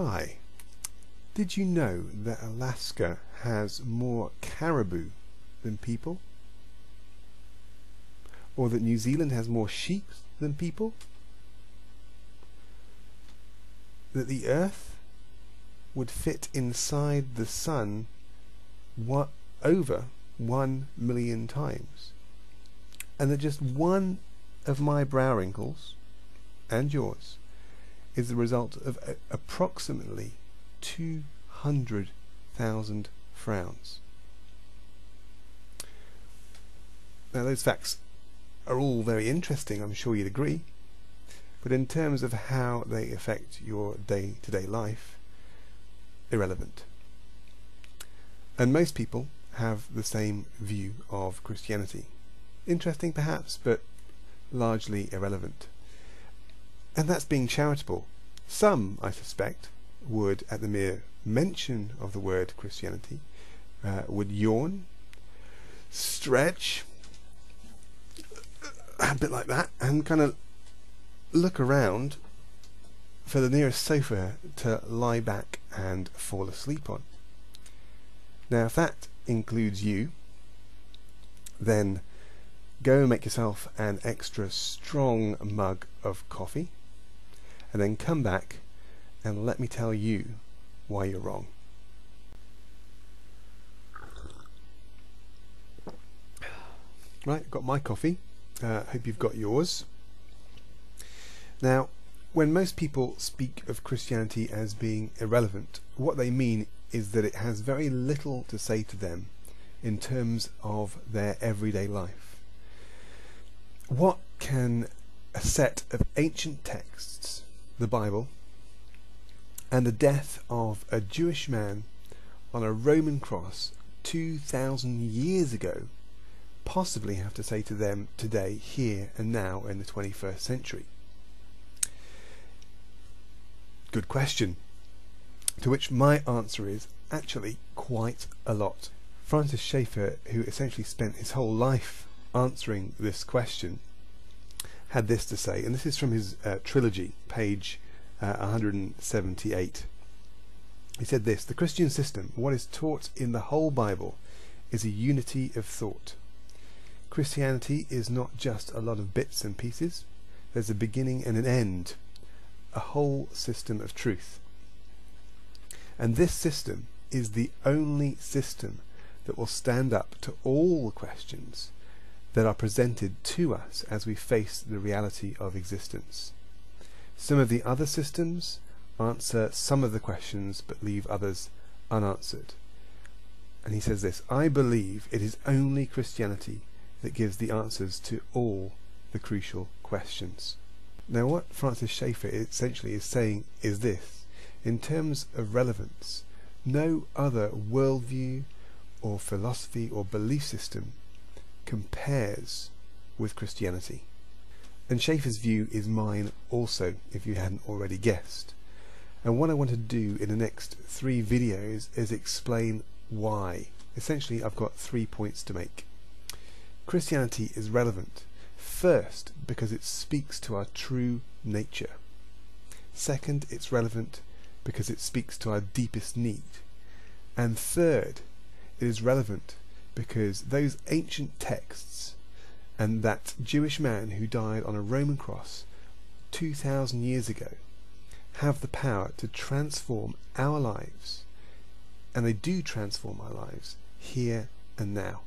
Hi, did you know that Alaska has more caribou than people? Or that New Zealand has more sheep than people? That the Earth would fit inside the Sun over 1 million times? And that just one of my brow wrinkles, and yours, is the result of approximately 200,000 frowns. Now those facts are all very interesting, I'm sure you'd agree, but in terms of how they affect your day-to-day life, irrelevant. And most people have the same view of Christianity. Interesting perhaps, but largely irrelevant. And that's being charitable. Some, I suspect, would, at the mere mention of the word Christianity, would yawn, stretch, a bit like that, and kind of look around for the nearest sofa to lie back and fall asleep on. Now, if that includes you, then go and make yourself an extra strong mug of coffee, and then come back and let me tell you why you're wrong. Right, got my coffee. Hope you've got yours. Now, when most people speak of Christianity as being irrelevant, what they mean is that it has very little to say to them in terms of their everyday life. What can a set of ancient texts, the Bible, and the death of a Jewish man on a Roman cross 2,000 years ago possibly have to say to them today, here and now in the 21st century? Good question, to which my answer is actually quite a lot. Francis Schaeffer, who essentially spent his whole life answering this question, had this to say, and this is from his trilogy, page 178. He said this: the Christian system, what is taught in the whole Bible, is a unity of thought. Christianity is not just a lot of bits and pieces. There's a beginning and an end, a whole system of truth. And this system is the only system that will stand up to all the questions that are presented to us as we face the reality of existence. Some of the other systems answer some of the questions but leave others unanswered. And he says this: I believe it is only Christianity that gives the answers to all the crucial questions. Now, what Francis Schaeffer essentially is saying is this: in terms of relevance, no other worldview or philosophy or belief system compares with Christianity. And Schaeffer's view is mine also, if you hadn't already guessed. And what I want to do in the next 3 videos is explain why. Essentially, I've got 3 points to make. Christianity is relevant, first, because it speaks to our true nature. Second, it's relevant because it speaks to our deepest need. And third, it is relevant because those ancient texts and that Jewish man who died on a Roman cross 2,000 years ago have the power to transform our lives, and they do transform our lives here and now.